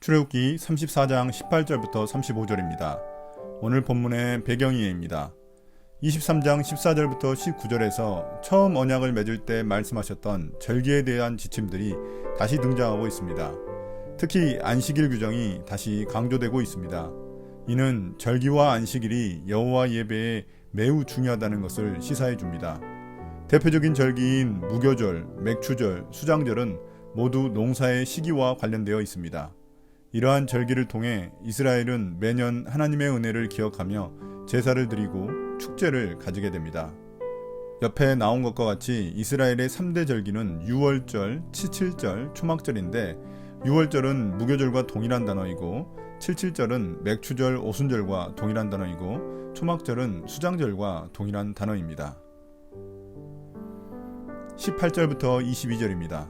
출애굽기 34장 18절부터 35절입니다. 오늘 본문의 배경이입니다. 23장 14절부터 19절에서 처음 언약을 맺을 때 말씀하셨던 절기에 대한 지침들이 다시 등장하고 있습니다. 특히 안식일 규정이 다시 강조되고 있습니다. 이는 절기와 안식일이 여호와 예배에 매우 중요하다는 것을 시사해 줍니다. 대표적인 절기인 무교절, 맥추절, 수장절은 모두 농사의 시기와 관련되어 있습니다. 이러한 절기를 통해 이스라엘은 매년 하나님의 은혜를 기억하며 제사를 드리고 축제를 가지게 됩니다. 옆에 나온 것과 같이 이스라엘의 3대 절기는 유월절, 칠칠절, 초막절인데 유월절은 무교절과 동일한 단어이고 칠칠절은 맥추절, 오순절과 동일한 단어이고 초막절은 수장절과 동일한 단어입니다. 18절부터 22절입니다.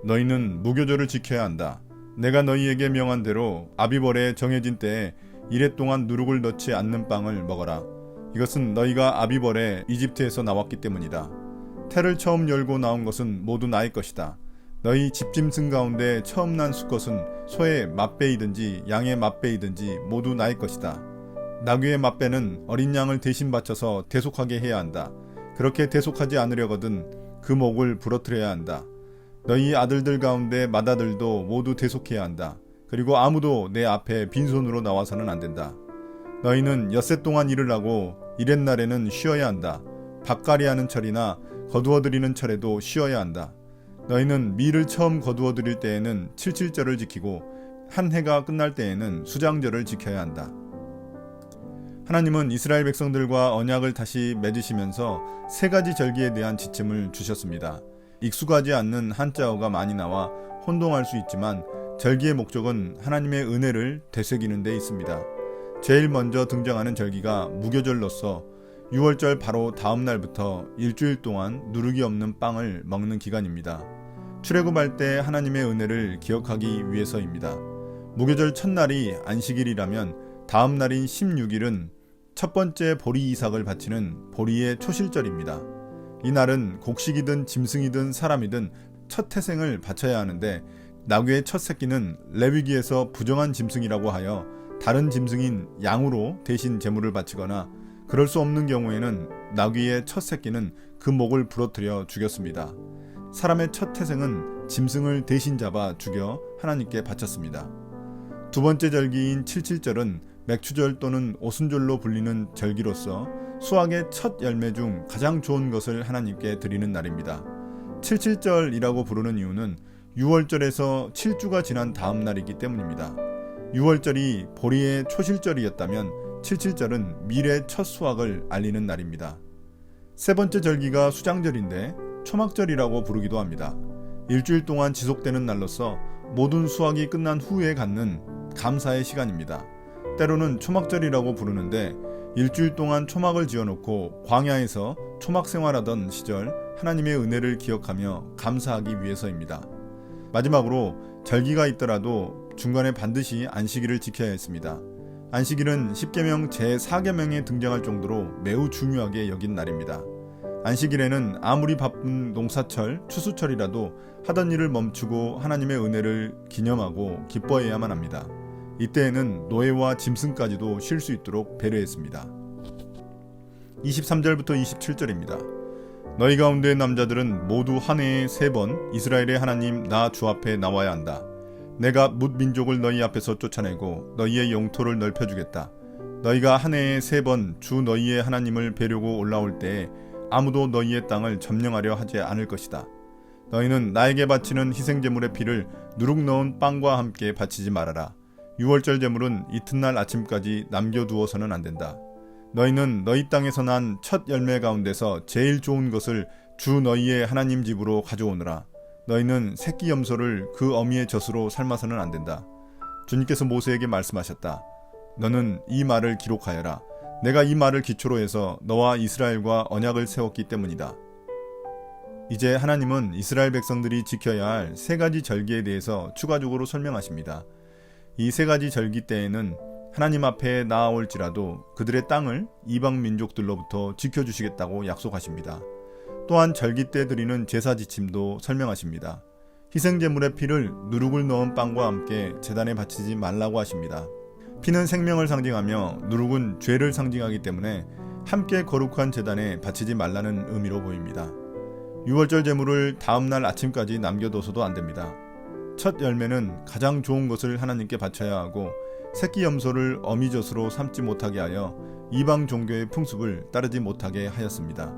너희는 무교절을 지켜야 한다. 내가 너희에게 명한 대로 아비벌에 정해진 때에 이레 동안 누룩을 넣지 않는 빵을 먹어라. 이것은 너희가 아비벌에 이집트에서 나왔기 때문이다. 태를 처음 열고 나온 것은 모두 나의 것이다. 너희 집짐승 가운데 처음 난 수컷은 소의 맏배이든지 양의 맏배이든지 모두 나의 것이다. 나귀의 맏배는 어린 양을 대신 바쳐서 대속하게 해야 한다. 그렇게 대속하지 않으려거든 그 목을 부러뜨려야 한다. 너희 아들들 가운데 맏아들도 모두 대속해야 한다. 그리고 아무도 내 앞에 빈손으로 나와서는 안 된다. 너희는 엿새 동안 일을 하고 이렛날에는 쉬어야 한다. 밭갈이하는 철이나 거두어들이는 철에도 쉬어야 한다. 너희는 밀을 처음 거두어들일 때에는 칠칠절을 지키고 한 해가 끝날 때에는 수장절을 지켜야 한다. 하나님은 이스라엘 백성들과 언약을 다시 맺으시면서 세 가지 절기에 대한 지침을 주셨습니다. 익숙하지 않는 한자어가 많이 나와 혼동할 수 있지만 절기의 목적은 하나님의 은혜를 되새기는 데 있습니다. 제일 먼저 등장하는 절기가 무교절로서 6월절 바로 다음 날부터 일주일 동안 누룩이 없는 빵을 먹는 기간입니다. 출애굽할 때 하나님의 은혜를 기억하기 위해서입니다. 무교절 첫날이 안식일이라면 다음 날인 16일은 첫 번째 보리 이삭을 바치는 보리의 초실절입니다. 이 날은 곡식이든 짐승이든 사람이든 첫 태생을 바쳐야 하는데 나귀의 첫 새끼는 레위기에서 부정한 짐승이라고 하여 다른 짐승인 양으로 대신 제물을 바치거나 그럴 수 없는 경우에는 나귀의 첫 새끼는 그 목을 부러뜨려 죽였습니다. 사람의 첫 태생은 짐승을 대신 잡아 죽여 하나님께 바쳤습니다. 두 번째 절기인 칠칠절은 맥추절 또는 오순절로 불리는 절기로서 수확의 첫 열매 중 가장 좋은 것을 하나님께 드리는 날입니다. 칠칠절이라고 부르는 이유는 6월절에서 7주가 지난 다음 날이기 때문입니다. 6월절이 보리의 초실절이었다면 칠칠절은 밀의 첫 수확을 알리는 날입니다. 세 번째 절기가 수장절인데 초막절이라고 부르기도 합니다. 일주일 동안 지속되는 날로서 모든 수확이 끝난 후에 갖는 감사의 시간입니다. 때로는 초막절이라고 부르는데 일주일 동안 초막을 지어놓고 광야에서 초막 생활하던 시절 하나님의 은혜를 기억하며 감사하기 위해서입니다. 마지막으로 절기가 있더라도 중간에 반드시 안식일을 지켜야 했습니다. 안식일은 십계명 제4계명에 등장할 정도로 매우 중요하게 여긴 날입니다. 안식일에는 아무리 바쁜 농사철, 추수철이라도 하던 일을 멈추고 하나님의 은혜를 기념하고 기뻐해야만 합니다. 이때에는 노예와 짐승까지도 쉴 수 있도록 배려했습니다. 23절부터 27절입니다. 너희 가운데 남자들은 모두 한 해에 3번 이스라엘의 하나님 나 주 앞에 나와야 한다. 내가 뭇 민족을 너희 앞에서 쫓아내고 너희의 영토를 넓혀주겠다. 너희가 한 해에 3번 주 너희의 하나님을 뵈려고 올라올 때에 아무도 너희의 땅을 점령하려 하지 않을 것이다. 너희는 나에게 바치는 희생제물의 피를 누룩 넣은 빵과 함께 바치지 말아라. 6월절 제물은 이튿날 아침까지 남겨두어서는 안 된다. 너희는 너희 땅에서 난 첫 열매 가운데서 제일 좋은 것을 주 너희의 하나님 집으로 가져오느라. 너희는 새끼 염소를 그 어미의 젖으로 삶아서는 안 된다. 주님께서 모세에게 말씀하셨다. 너는 이 말을 기록하여라. 내가 이 말을 기초로 해서 너와 이스라엘과 언약을 세웠기 때문이다. 이제 하나님은 이스라엘 백성들이 지켜야 할 3가지 절기에 대해서 추가적으로 설명하십니다. 이 3가지 절기 때에는 하나님 앞에 나아올지라도 그들의 땅을 이방 민족들로부터 지켜주시겠다고 약속하십니다. 또한 절기 때 드리는 제사 지침도 설명하십니다. 희생제물의 피를 누룩을 넣은 빵과 함께 제단에 바치지 말라고 하십니다. 피는 생명을 상징하며 누룩은 죄를 상징하기 때문에 함께 거룩한 제단에 바치지 말라는 의미로 보입니다. 유월절 제물을 다음날 아침까지 남겨둬서도 안됩니다. 첫 열매는 가장 좋은 것을 하나님께 바쳐야 하고 새끼 염소를 어미젖으로 삼지 못하게 하여 이방 종교의 풍습을 따르지 못하게 하였습니다.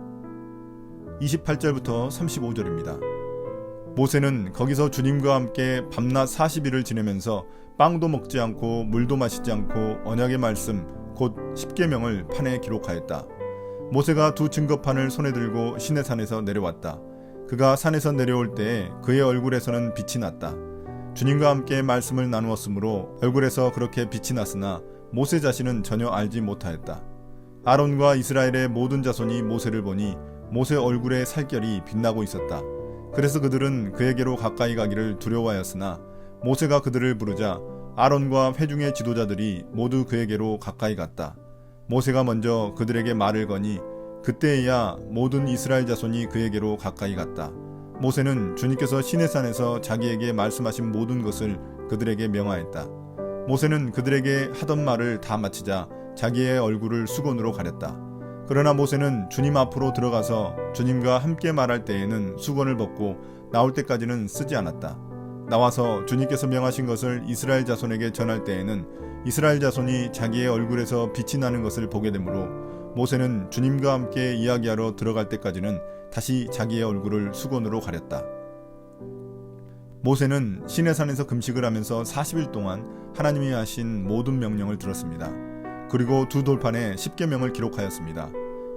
28절부터 35절입니다. 모세는 거기서 주님과 함께 밤낮 40일을 지내면서 빵도 먹지 않고 물도 마시지 않고 언약의 말씀 곧 십계명을 판에 기록하였다. 모세가 두 증거판을 손에 들고 시내산에서 내려왔다. 그가 산에서 내려올 때에 그의 얼굴에서는 빛이 났다. 주님과 함께 말씀을 나누었으므로 얼굴에서 그렇게 빛이 났으나 모세 자신은 전혀 알지 못하였다. 아론과 이스라엘의 모든 자손이 모세를 보니 모세 얼굴에 살결이 빛나고 있었다. 그래서 그들은 그에게로 가까이 가기를 두려워하였으나 모세가 그들을 부르자 아론과 회중의 지도자들이 모두 그에게로 가까이 갔다. 모세가 먼저 그들에게 말을 거니 그때에야 모든 이스라엘 자손이 그에게로 가까이 갔다. 모세는 주님께서 시내산에서 자기에게 말씀하신 모든 것을 그들에게 명하였다. 모세는 그들에게 하던 말을 다 마치자 자기의 얼굴을 수건으로 가렸다. 그러나 모세는 주님 앞으로 들어가서 주님과 함께 말할 때에는 수건을 벗고 나올 때까지는 쓰지 않았다. 나와서 주님께서 명하신 것을 이스라엘 자손에게 전할 때에는 이스라엘 자손이 자기의 얼굴에서 빛이 나는 것을 보게 되므로 모세는 주님과 함께 이야기하러 들어갈 때까지는 다시 자기의 얼굴을 수건으로 가렸다. 모세는 시내산에서 금식을 하면서 40일 동안 하나님이 하신 모든 명령을 들었습니다. 그리고 두 돌판에 십계명을 기록하였습니다.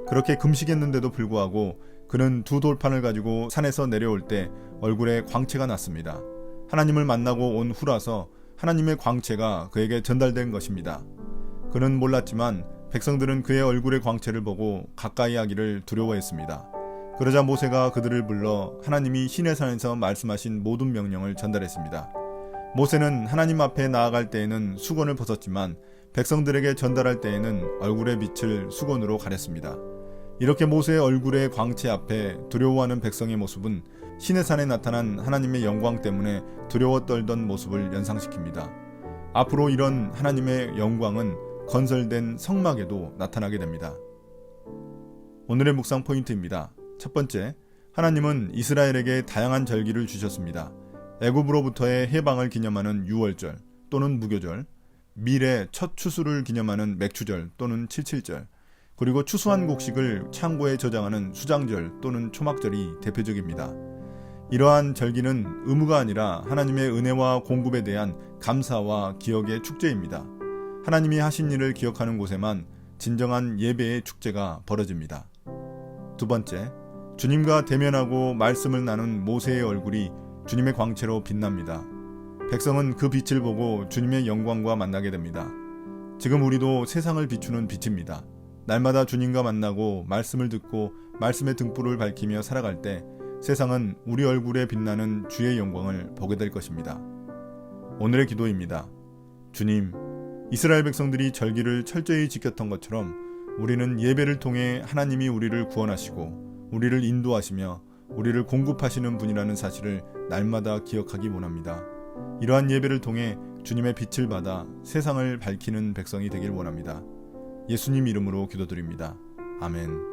그렇게 금식했는데도 불구하고 그는 두 돌판을 가지고 산에서 내려올 때 얼굴에 광채가 났습니다. 하나님을 만나고 온 후라서 하나님의 광채가 그에게 전달된 것입니다. 그는 몰랐지만 백성들은 그의 얼굴의 광채를 보고 가까이 하기를 두려워했습니다. 그러자 모세가 그들을 불러 하나님이 시내산에서 말씀하신 모든 명령을 전달했습니다. 모세는 하나님 앞에 나아갈 때에는 수건을 벗었지만 백성들에게 전달할 때에는 얼굴의 빛을 수건으로 가렸습니다. 이렇게 모세의 얼굴의 광채 앞에 두려워하는 백성의 모습은 시내산에 나타난 하나님의 영광 때문에 두려워 떨던 모습을 연상시킵니다. 앞으로 이런 하나님의 영광은 건설된 성막에도 나타나게 됩니다. 오늘의 묵상 포인트입니다. 첫 번째, 하나님은 이스라엘에게 다양한 절기를 주셨습니다. 애굽으로부터의 해방을 기념하는 유월절 또는 무교절, 밀의 첫 추수를 기념하는 맥추절 또는 칠칠절, 그리고 추수한 곡식을 창고에 저장하는 수장절 또는 초막절이 대표적입니다. 이러한 절기는 의무가 아니라 하나님의 은혜와 공급에 대한 감사와 기억의 축제입니다. 하나님이 하신 일을 기억하는 곳에만 진정한 예배의 축제가 벌어집니다. 두 번째, 주님과 대면하고 말씀을 나눈 모세의 얼굴이 주님의 광채로 빛납니다. 백성은 그 빛을 보고 주님의 영광과 만나게 됩니다. 지금 우리도 세상을 비추는 빛입니다. 날마다 주님과 만나고 말씀을 듣고 말씀의 등불을 밝히며 살아갈 때 세상은 우리 얼굴에 빛나는 주의 영광을 보게 될 것입니다. 오늘의 기도입니다. 주님, 이스라엘 백성들이 절기를 철저히 지켰던 것처럼 우리는 예배를 통해 하나님이 우리를 구원하시고 우리를 인도하시며 우리를 공급하시는 분이라는 사실을 날마다 기억하기 원합니다. 이러한 예배를 통해 주님의 빛을 받아 세상을 밝히는 백성이 되길 원합니다. 예수님 이름으로 기도드립니다. 아멘.